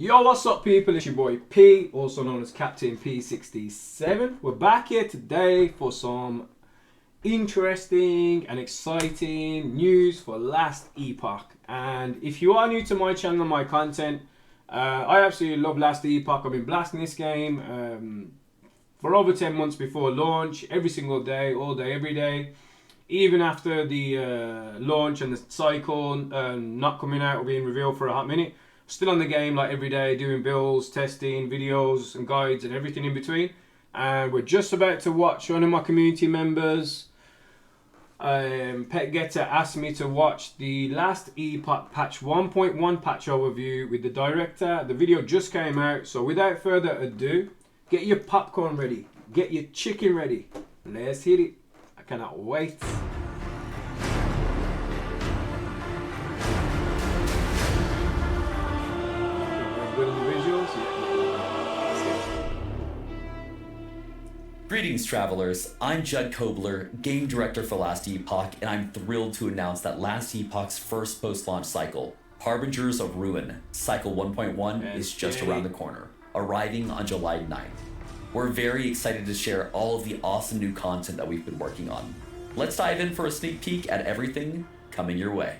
Yo, what's up people, it's your boy P, also known as Captain P67. We're back here today for some interesting and exciting news for Last Epoch. And if you are new to my channel and my content, I absolutely love Last Epoch. I've been blasting this game for over 10 months before launch, every single day, all day, every day. Even after the launch and the cycle not coming out or being revealed for a hot minute. Still on the game like every day, doing builds, testing, videos and guides and everything in between. And we're just about to watch one of my community members, Pet Getter, asked me to watch the Last Epoch patch 1.1 patch overview with the director. The video just came out, so without further ado, get your popcorn ready, get your chicken ready. Let's hit it. I cannot wait. Greetings travelers, I'm Judd Kobler, Game Director for Last Epoch, and I'm thrilled to announce that Last Epoch's first post-launch cycle, Harbingers of Ruin, Cycle 1.1, is just around the corner, arriving on July 9th. We're very excited to share all of the awesome new content that we've been working on. Let's dive in for a sneak peek at everything coming your way.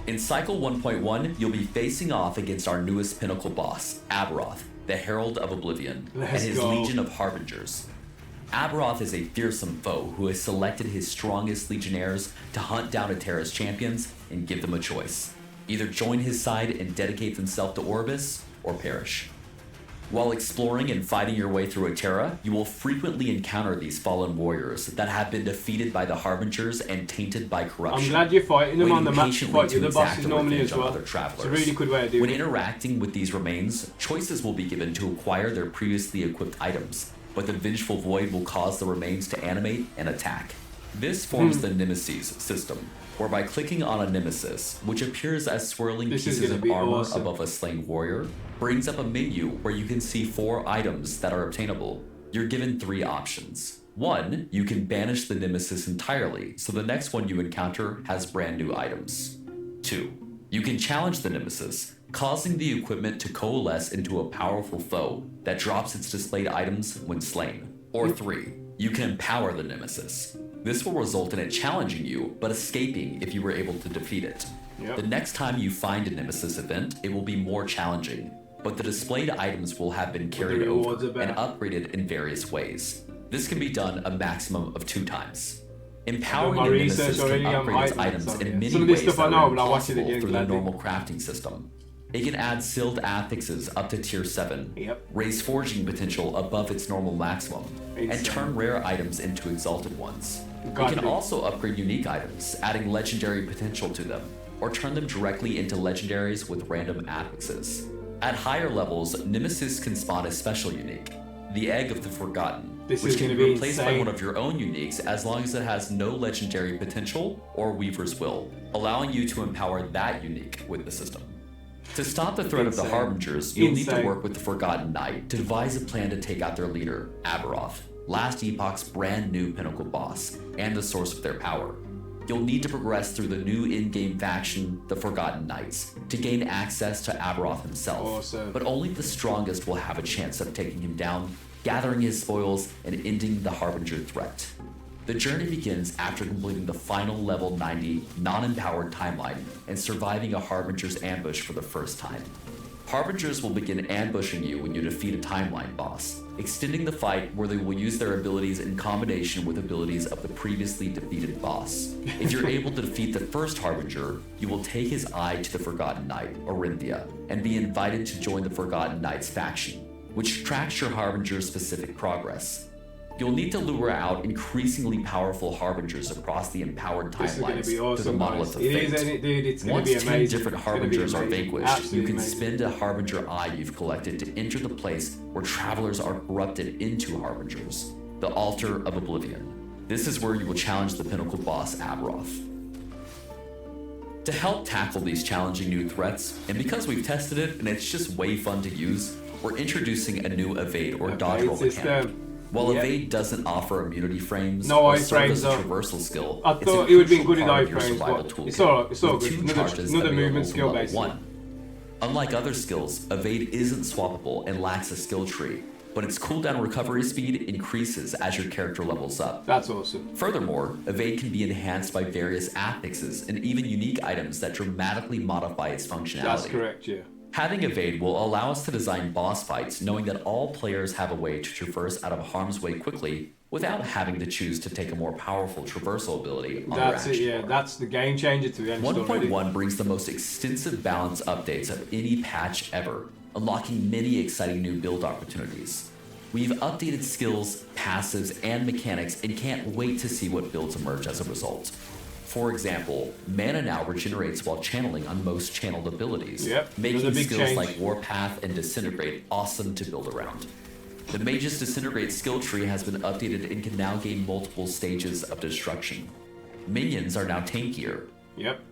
In Cycle 1.1, you'll be facing off against our newest pinnacle boss, Aberoth, the Herald of Oblivion, and his legion of Harbingers. Aberoth is a fearsome foe who has selected his strongest legionnaires to hunt down Atera's champions and give them a choice. Either join his side and dedicate themselves to Orbis, or perish. While exploring and fighting your way through Atera, you will frequently encounter these fallen warriors that have been defeated by the Harbingers and tainted by corruption. I'm glad you're fighting them on the map. You fight with the bosses exact normally as well. It's a really good way of doing it. When interacting with these remains, choices will be given to acquire their previously equipped items, but the vengeful void will cause the remains to animate and attack. This forms the Nemesis system, where by clicking on a Nemesis, which appears as swirling pieces of armor above a slain warrior, brings up a menu where you can see 4 items that are obtainable. You're given 3 options. 1, you can banish the Nemesis entirely, so the next one you encounter has brand new items. 2, you can challenge the Nemesis, causing the equipment to coalesce into a powerful foe that drops its displayed items when slain. Or 3, you can empower the Nemesis. This will result in it challenging you, but escaping if you were able to defeat it. The next time you find a Nemesis event, it will be more challenging, but the displayed items will have been carried over and upgraded in various ways. This can be done a maximum of 2 times. Empowering a Nemesis can upgrade its items in many ways that are impossible through the normal crafting system. It can add sealed affixes up to tier 7, raise forging potential above its normal maximum, and turn rare items into exalted ones. It can also upgrade unique items, adding legendary potential to them, or turn them directly into legendaries with random affixes. At higher levels, Nemesis can spawn a special unique, the Egg of the Forgotten, which can be replaced by one of your own uniques as long as it has no legendary potential or Weaver's Will, allowing you to empower that unique with the system. To stop the threat of the Harbingers, you'll need to work with the Forgotten Knight to devise a plan to take out their leader, Aberoth, Last Epoch's brand new pinnacle boss, and the source of their power. You'll need to progress through the new in-game faction, the Forgotten Knights, to gain access to Aberoth himself. But only the strongest will have a chance of taking him down, gathering his spoils, and ending the Harbinger threat. The journey begins after completing the final level 90 non-empowered timeline and surviving a Harbinger's ambush for the first time. Harbingers will begin ambushing you when you defeat a timeline boss, extending the fight where they will use their abilities in combination with abilities of the previously defeated boss. If you're able to defeat the first Harbinger, you will take his eye to the Forgotten Knight, Orinthia, and be invited to join the Forgotten Knights faction, which tracks your Harbinger's specific progress. You'll need to lure out increasingly powerful Harbingers across the empowered timelines to the Monolith of Fate. Once 10 different Harbingers are vanquished, you can spend a Harbinger Eye you've collected to enter the place where travelers are corrupted into Harbingers, the Altar of Oblivion. This is where you will challenge the pinnacle boss, Aberoth. To help tackle these challenging new threats, and because we've tested it and it's just way fun to use, we're introducing a new evade or dodge roll mechanic. While Evade doesn't offer immunity frames or serve as a traversal skill, I thought it would be good in iframes, but it's all good. Another movement skill based. Unlike other skills, Evade isn't swappable and lacks a skill tree, but its cooldown recovery speed increases as your character levels up. That's awesome. Furthermore, Evade can be enhanced by various affixes and even unique items that dramatically modify its functionality. That's correct, yeah. Having Evade will allow us to design boss fights knowing that all players have a way to traverse out of harm's way quickly without having to choose to take a more powerful traversal ability on That's their it, action yeah. bar. That's the game changer, to be honest. 1.1 brings the most extensive balance updates of any patch ever, unlocking many exciting new build opportunities. We've updated skills, passives, and mechanics and can't wait to see what builds emerge as a result. For example, mana now regenerates while channeling on most channeled abilities, making skills like Warpath and Disintegrate awesome to build around. The Mage's Disintegrate skill tree has been updated and can now gain multiple stages of destruction. Minions are now tankier.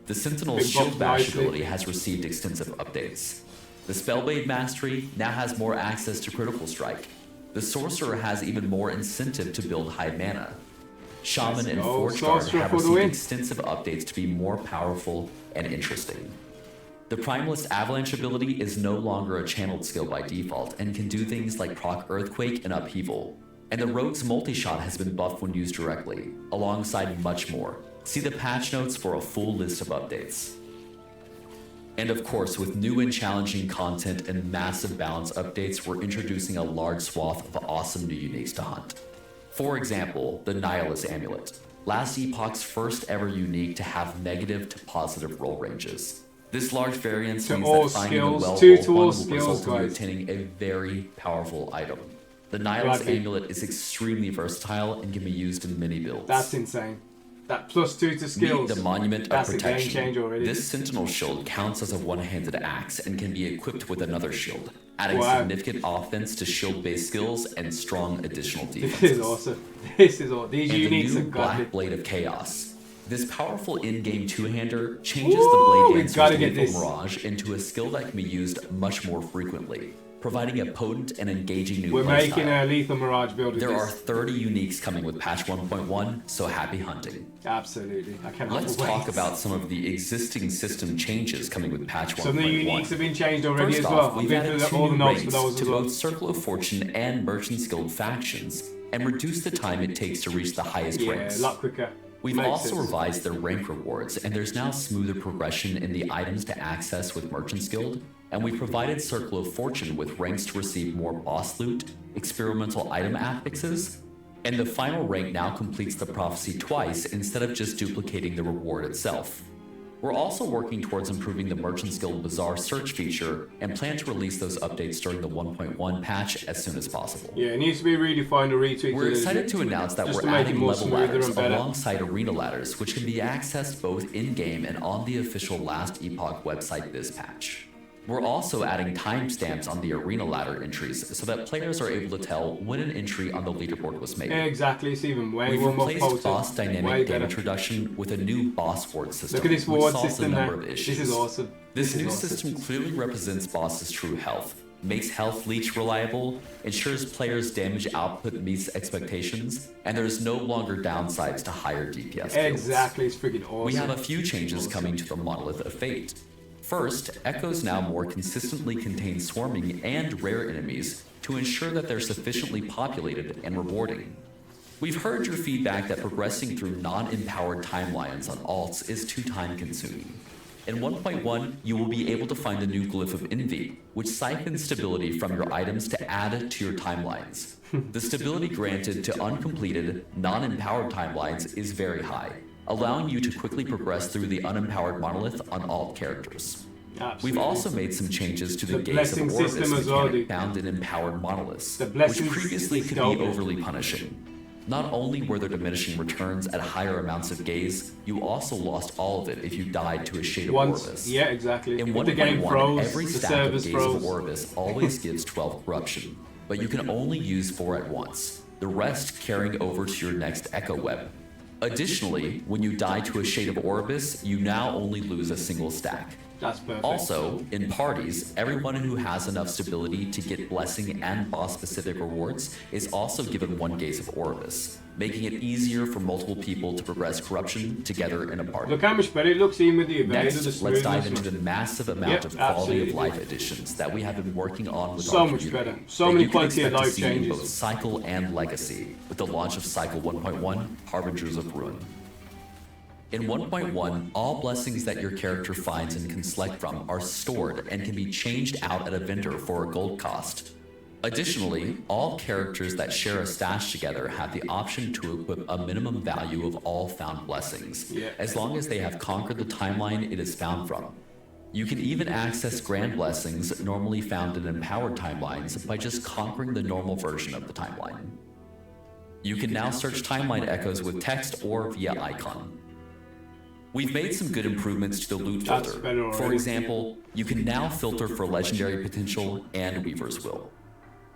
The Sentinel's Shield Bash ability has received extensive updates. The Spellblade Mastery now has more access to Critical Strike. The Sorcerer has even more incentive to build high mana. Shaman and Forge Guard have received extensive updates to be more powerful and interesting. The Primalist Avalanche ability is no longer a channeled skill by default and can do things like proc Earthquake and Upheaval. And the Rogue's Multi-Shot has been buffed when used directly, alongside much more. See the patch notes for a full list of updates. And of course, with new and challenging content and massive balance updates, we're introducing a large swath of awesome new uniques to hunt. For example, the Nihilist Amulet, last Epoch's first ever unique to have negative to positive roll ranges. This large variance means that finding a well-rolled one will result in you obtaining a very powerful item. The Nihilist Amulet is extremely versatile and can be used in many builds. That's insane. That +2 to skills. Meet the Monument of Protection. That's a game changer already. This Sentinel shield counts as a one-handed axe and can be equipped with another shield, adding significant offense to shield-based skills and strong additional defenses. This is awesome. This is awesome. These uniques are godly. Black Blade of Chaos. This powerful in-game two-hander changes the Blade Dancer's lethal mirage into a skill that can be used much more frequently, providing a potent and engaging new playstyle. We're making a lethal mirage build with There are 30 uniques coming with patch 1.1, so happy hunting. Absolutely. I cannot Let's talk about some of the existing system changes coming with patch 1.1. Some of the uniques have been changed already First as well. off, we've added two new ranks to both Circle of Fortune and Merchant's Guild factions, and reduced the time it takes to reach the highest ranks. Yeah, a lot quicker. We've also revised their rank rewards, and there's now smoother progression in the items to access with Merchant's Guild, and we provided Circle of Fortune with ranks to receive more boss loot, experimental item affixes, and the final rank now completes the prophecy twice instead of just duplicating the reward itself. We're also working towards improving the Merchant's Guild Bazaar search feature and plan to release those updates during the 1.1 patch as soon as possible. Yeah, it needs to be redefined or retweaked. We're excited to announce that we're adding level ladders alongside arena ladders, which can be accessed both in-game and on the official Last Epoch website this patch. We're also adding timestamps on the arena ladder entries so that players are able to tell when an entry on the leaderboard was made. Exactly, it's even way We've more potent. We've replaced boss dynamic damage reduction with a new boss ward system. Look at this ward system there. This is awesome. This new system clearly represents boss's true health, makes health leech reliable, ensures players' damage output meets expectations, and there's no longer downsides to higher DPS builds. Exactly, it's freaking awesome. We have a few changes coming to the Monolith of Fate. First, Echoes now more consistently contain swarming and rare enemies to ensure that they're sufficiently populated and rewarding. We've heard your feedback that progressing through non-empowered timelines on alts is too time-consuming. In 1.1, you will be able to find the new Glyph of Envy, which siphons stability from your items to add to your timelines. The stability granted to uncompleted, non-empowered timelines is very high, allowing you to quickly progress through the unempowered monolith on alt characters. Absolutely. We've also made some changes to the Gaze of Orbis mechanic found in empowered monoliths, which previously could be overly punishing. Not only were there diminishing returns at higher amounts of gaze, you also lost all of it if you died to a Shade of Orbis. Yeah, exactly. In 1.1, every stack of Gaze of Orbis always gives 12 corruption, but you can only use 4 at once, the rest carrying over to your next Echo Web. Additionally, when you die to a Shade of Orbis, you now only lose a single stack. That's perfect. Also, in parties, everyone who has enough stability to get blessing and boss-specific rewards is also given 1 gaze of Orbis, making it easier for multiple people to progress corruption together in a party. Look how much better it looks even with the evade. Next, let's dive into the massive amount of quality of life additions that we have been working on with our community. So much better. So many quality of life changes. Both Cycle and Legacy, with the launch of Cycle 1.1, Harbingers of Ruin. In 1.1, all blessings that your character finds and can select from are stored and can be changed out at a vendor for a gold cost. Additionally, all characters that share a stash together have the option to equip a minimum value of all found blessings, as long as they have conquered the timeline it is found from. You can even access grand blessings normally found in empowered timelines by just conquering the normal version of the timeline. You can now search timeline echoes with text or via icon. We've made some good improvements to the loot filter. For example, you can now filter for legendary potential and Weaver's Will.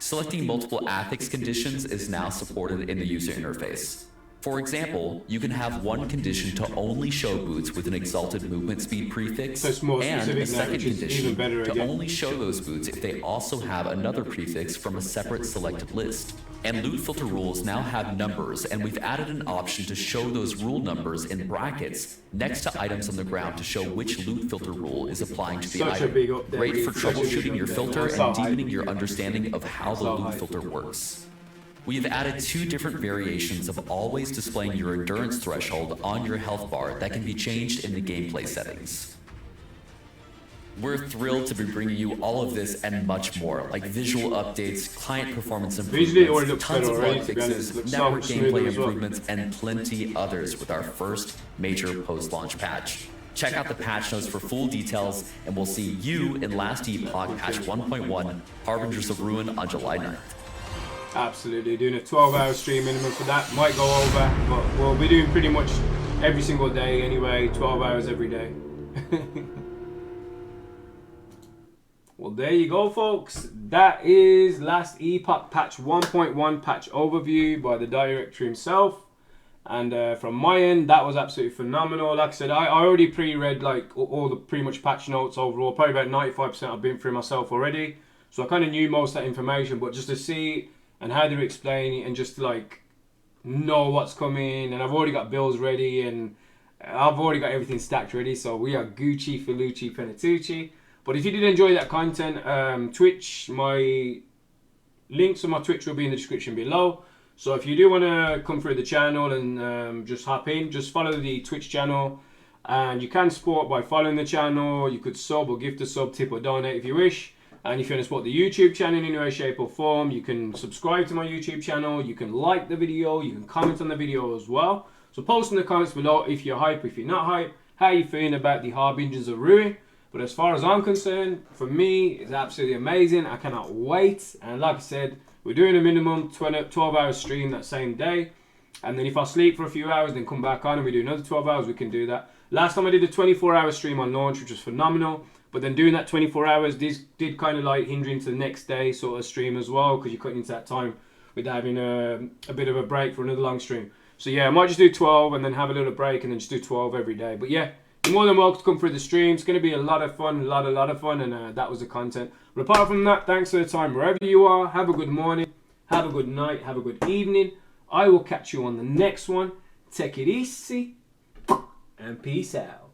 Selecting multiple affix conditions is now supported in the user interface. For example, you can have one condition to only show boots with an exalted movement speed prefix, and a second condition to only show those boots if they also have another prefix from a separate selected list. And loot filter rules now have numbers, and we've added an option to show those rule numbers in brackets next to items on the ground to show which loot filter rule is applying to the item. Great for troubleshooting your filter and deepening your understanding of how the loot filter works. We have added 2 different variations of always displaying your endurance threshold on your health bar that can be changed in the gameplay settings. We're thrilled to be bringing you all of this and much more, like visual updates, client performance improvements, tons of bug fixes, network gameplay improvements, and plenty others with our first major post-launch patch. Check out the patch notes for full details, and we'll see you in Last Epoch Patch 1.1, Harbingers of Ruin on July 9th. Absolutely, doing a 12-hour stream minimum for that. Might go over, but we'll be doing pretty much every single day anyway, 12 hours every day. Well, there you go, folks. That is Last Epoch Patch 1.1 patch overview by the director himself. And from my end, that was absolutely phenomenal. Like I said, I already pre-read like all the pretty much patch notes overall. Probably about 95% I've been through myself already. So I kind of knew most of that information, but just to see and how they're explaining and just to like know what's coming. And I've already got bills ready and I've already got everything stacked ready. So we are Gucci, Felucci, Penatucci. But if you did enjoy that content, Twitch, my links on my Twitch will be in the description below. So if you do want to come through the channel and just hop in, just follow the Twitch channel. And you can support by following the channel. You could sub or gift a sub, tip or donate if you wish. And if you want to support the YouTube channel in any way, shape or form, you can subscribe to my YouTube channel. You can like the video. You can comment on the video as well. So post in the comments below if you're hype, if you're not hype. How you feeling about the Harbingers of Ruin? But as far as I'm concerned, for me, it's absolutely amazing. I cannot wait. And like I said, we're doing a minimum 12-hour stream that same day. And then if I sleep for a few hours, then come back on and we do another 12 hours, we can do that. Last time I did a 24-hour stream on launch, which was phenomenal. But then doing that 24 hours, this did kind of like hinder into the next day sort of stream as well, because you're cutting into that time with having a bit of a break for another long stream. So yeah, I might just do 12 and then have a little break and then just do 12 every day. But yeah, you're more than welcome to come through the stream. It's going to be a lot of fun, a lot of fun, and that was the content. But apart from that, thanks for the time wherever you are. Have a good morning, have a good night, have a good evening. I will catch you on the next one. Take it easy, and peace out.